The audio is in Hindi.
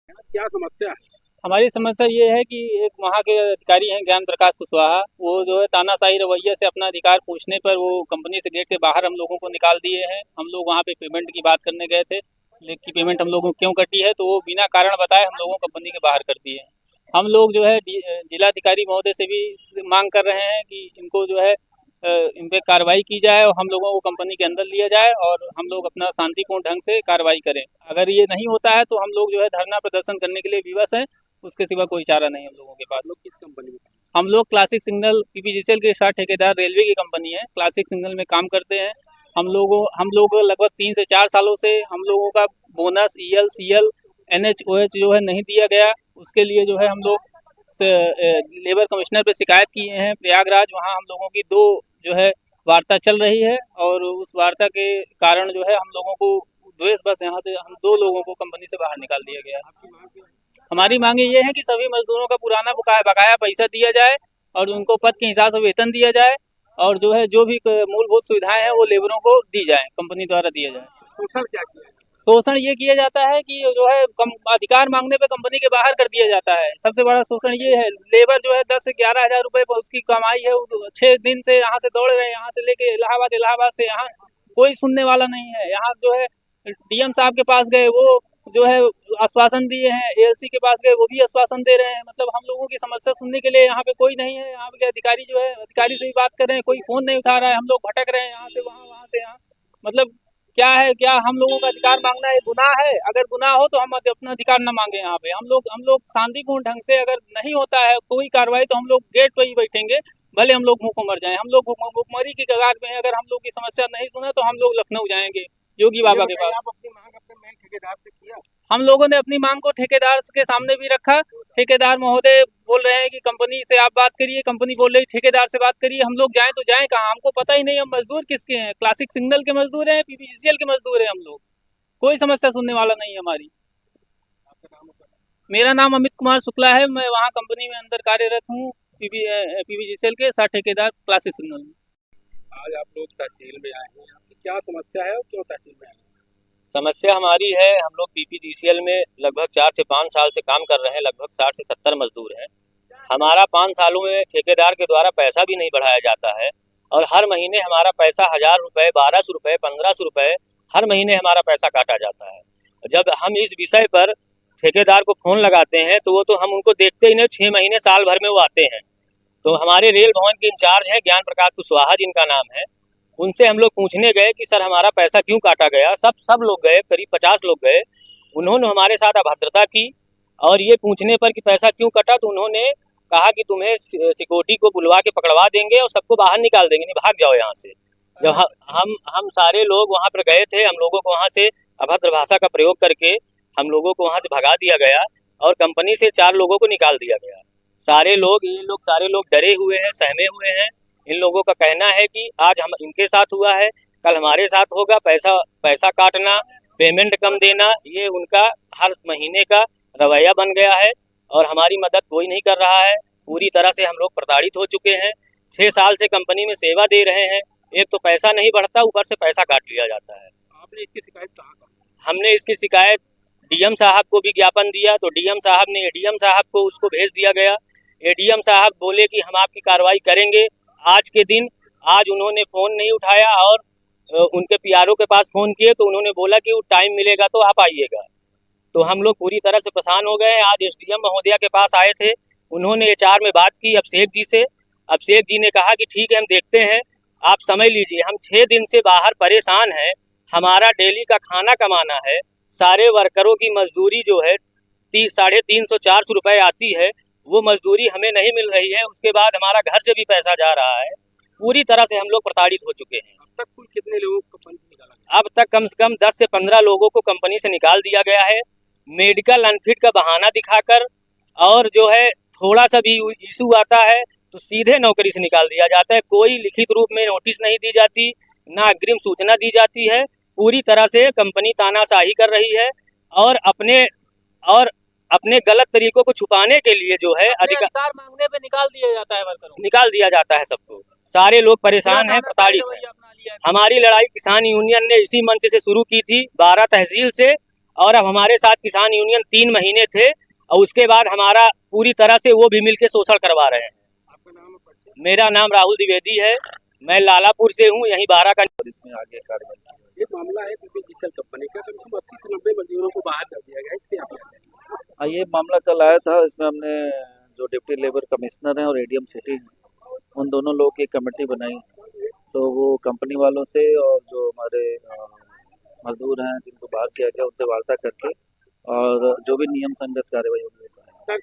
क्या समस्या है? हमारी समस्या ये है कि एक वहाँ के अधिकारी हैं ज्ञान प्रकाश कुशवाहा, वो जो है तानाशाही रवैये से अपना अधिकार पूछने पर वो कंपनी से गेट के बाहर हम लोगों को निकाल दिए हैं। हम लोग वहाँ पे पेमेंट की बात करने गए थे, लेकिन पेमेंट हम लोगों को क्यों कटी है तो वो बिना कारण बताए हम लोगों को कंपनी के बाहर कर दिए हैं। हम लोग जो है जिलाधिकारी महोदय से भी मांग कर रहे हैं कि इनको जो है इन पे कार्रवाई की जाए और हम लोगों को कंपनी के अंदर लिया जाए और हम लोग अपना शांतिपूर्ण ढंग से कार्रवाई करें। अगर ये नहीं होता है तो हम लोग जो है धरना प्रदर्शन करने के लिए विवश हैं, उसके सिवा कोई चारा नहीं हम लोगों के पास। लोग किस कंपनी में? हम लोग क्लासिक सिग्नल पीपीजीसीएल के साथ ठेकेदार रेलवे की कंपनी है, क्लासिक सिग्नल में काम करते हैं। हम लोग लगभग 3 से 4 सालों से हम लोगों का बोनस ईएल सीएल एनएचओएच जो है नहीं दिया गया। उसके लिए जो है हम लोग लेबर कमिश्नर पे शिकायत किए हैं प्रयागराज। वहाँ हम लोगों की दो जो है वार्ता चल रही है और उस वार्ता के कारण जो है हम लोगों को द्वेष बस यहाँ से हम 2 लोगों को कंपनी से बाहर निकाल दिया गया है। आपकी मांग क्या है? हमारी मांगे ये है कि सभी मजदूरों का पुराना बकाया पैसा दिया जाए और उनको पद के हिसाब से वेतन दिया जाए और जो भी मूलभूत सुविधाएं हैं वो लेबरों को दी जाए, कंपनी द्वारा दिया जाए। शोषण क्या किया? शोषण ये किया जाता है कि जो है अधिकार मांगने पे कंपनी के बाहर कर दिया जाता है। सबसे बड़ा शोषण ये है, लेबर जो है 10 से 11 हज़ार रुपए पर उसकी कमाई है, 6 दिन से यहाँ से दौड़ रहे हैं, यहाँ से लेके इलाहाबाद, इलाहाबाद से यहाँ कोई सुनने वाला नहीं है। यहाँ जो है डीएम साहब के पास गए, वो जो है आश्वासन दिए हैं, एएलसी के पास गए, वो भी आश्वासन दे रहे हैं। मतलब हम लोगों की समस्या सुनने के लिए यहाँ पे कोई नहीं है। यहाँ के अधिकारी जो है अधिकारी से भी बात कर रहे हैं, कोई फोन नहीं उठा रहा है। हम लोग भटक रहे हैं यहाँ से वहाँ, वहाँ से यहाँ। मतलब क्या है, क्या हम लोगों का अधिकार मांगना है गुनाह है? अगर गुनाह हो तो हम अपना अधिकार न मांगे यहाँ पे। हम लोग शांतिपूर्ण ढंग से, अगर नहीं होता है कोई कार्रवाई तो हम लोग गेट पे ही बैठेंगे, भले हम लोग भूखों मर जाएं। हम लोग भूखमरी की कगार में हैं। अगर हम लोग की समस्या नहीं सुने तो हम लोग लखनऊ जाएंगे योगी ये बाबा के बताइए, पास। आप अपनी मांग अपने मेन ठेकेदार से किया? हम लोगों ने अपनी मांग को ठेकेदार के सामने भी रखा। ठेकेदार महोदय बोल रहे हैं कि कंपनी से आप बात करिए, कंपनी बोल रही ठेकेदार से बात करिए। हम लोग जाएं तो जाएं कहाँ? हमको पता ही नहीं हम मजदूर किसके हैं। क्लासिक सिग्नल के मजदूर हैं, पीपीजीसीएल के मजदूर हैं हम लोग। कोई समस्या सुनने वाला नहीं है हमारी। आपका नाम होता मेरा नाम अमित कुमार शुक्ला है, मैं वहाँ कंपनी में अंदर कार्यरत हूँ, पीपीजीसीएल के साथ ठेकेदार क्लासिक सिग्नल में। है? आज आप लोग तहसील में आए हैं, आपकी क्या समस्या है और क्यों तहसील में आए हैं? समस्या हमारी है, हम लोग पीपीजीसीएल में लगभग 4 से 5 साल से काम कर रहे हैं। लगभग 60 से 70 मजदूर हैं। हमारा 5 सालों में ठेकेदार के द्वारा पैसा भी नहीं बढ़ाया जाता है और हर महीने हमारा पैसा 1000 रुपये, 1200 रुपये, 1500 रुपये हर महीने हमारा पैसा काटा जाता है। जब हम इस विषय पर ठेकेदार को फ़ोन लगाते हैं तो वो तो हम उनको देखते ही नहीं, 6 महीने साल भर में वो आते हैं। तो हमारे रेल भवन के इंचार्ज हैं ज्ञान प्रकाश कुशवाहा जिनका नाम है, उनसे हम लोग पूछने गए कि सर हमारा पैसा क्यों काटा गया। सब लोग गए, करीब 50 लोग गए। उन्होंने हमारे साथ अभद्रता की और ये पूछने पर कि पैसा क्यों कटा तो उन्होंने कहा कि तुम्हें सिक्योरिटी को बुलवा के पकड़वा देंगे और सबको बाहर निकाल देंगे, नहीं भाग जाओ यहाँ से। जब हम सारे लोग वहाँ पर गए थे, हम लोगों को वहाँ से अभद्र भाषा का प्रयोग करके हम लोगों को वहाँ से भगा दिया गया और कंपनी से 4 लोगों को निकाल दिया गया। सारे लोग डरे हुए हैं, सहमे हुए हैं। इन लोगों का कहना है कि आज हम इनके साथ हुआ है, कल हमारे साथ होगा। पैसा काटना, पेमेंट कम देना, ये उनका हर महीने का रवैया बन गया है और हमारी मदद कोई नहीं कर रहा है। पूरी तरह से हम लोग प्रताड़ित हो चुके हैं। 6 साल से कंपनी में सेवा दे रहे हैं, एक तो पैसा नहीं बढ़ता, ऊपर से पैसा काट लिया जाता है। आपने इसकी शिकायत कहाँ कर? हमने इसकी शिकायत डीएम साहब को भी ज्ञापन दिया तो डीएम साहब ने एडीएम साहब को उसको भेज दिया गया। एडीएम साहब बोले कि हम आपकी कार्रवाई करेंगे। आज के दिन आज उन्होंने फ़ोन नहीं उठाया और उनके पीआरओ के पास फ़ोन किए तो उन्होंने बोला कि वो टाइम मिलेगा तो आप आइएगा। तो हम लोग पूरी तरह से परेशान हो गए हैं। आज एसडीएम महोदया के पास आए थे, उन्होंने एचआर में बात की अभिषेक जी से। अभिषेक जी ने कहा कि ठीक है हम देखते हैं, आप समय लीजिए। हम 6 दिन से बाहर परेशान हैं, हमारा डेली का खाना कमाना है। सारे वर्करों की मजदूरी जो है 350-400 रुपये आती है, वो मजदूरी हमें नहीं मिल रही है। उसके बाद हमारा घर से भी पैसा जा रहा है। पूरी तरह से हम लोग प्रताड़ित हो चुके हैं। अब तक कुल कितने लोगों को कंपनी से निकाला गया? अब तक कम से कम 10 से 15 लोगों को कंपनी से निकाल दिया गया है, मेडिकल अनफिट का बहाना दिखाकर। और जो है थोड़ा सा भी इशू आता है तो सीधे नौकरी से निकाल दिया जाता है। कोई लिखित रूप में नोटिस नहीं दी जाती, ना अग्रिम सूचना दी जाती है। पूरी तरह से कंपनी तानाशाही कर रही है और अपने गलत तरीकों को छुपाने के लिए जो है अधिकार मांगने पे निकाल दिया जाता है वर्करों को। निकाल दिया जाता है सबको। सारे लोग परेशान हैं, प्रताड़ित हैं। हमारी लड़ाई किसान यूनियन ने इसी मंच से शुरू की थी, 12 तहसील से। और अब हमारे साथ किसान यूनियन 3 महीने थे और उसके बाद हमारा पूरी तरह से वो भी मिलके शोषण करवा रहे हैं। आपका नाम और परिचय? मेरा नाम राहुल द्विवेदी है, मैं लालापुर से हूँ, यहीं 12 का। इसमें आगे कार्रवाई की। ये मामला है पीपीजीसीएल कंपनी का, कम से कम 80 से 90 मजदूरों को बाहर कर दिया गया, इसके आप क्या कहेंगे? हाँ, ये मामला कल आया था। इसमें हमने जो डिप्टी लेबर कमिश्नर हैं और एडीएम सिटी हैं, उन दोनों लोगों की एक कमेटी बनाई। तो वो कंपनी वालों से और जो हमारे मजदूर हैं जिनको बाहर किया गया उनसे वार्ता करके और जो भी नियम संगत कार्रवाई होगी। सर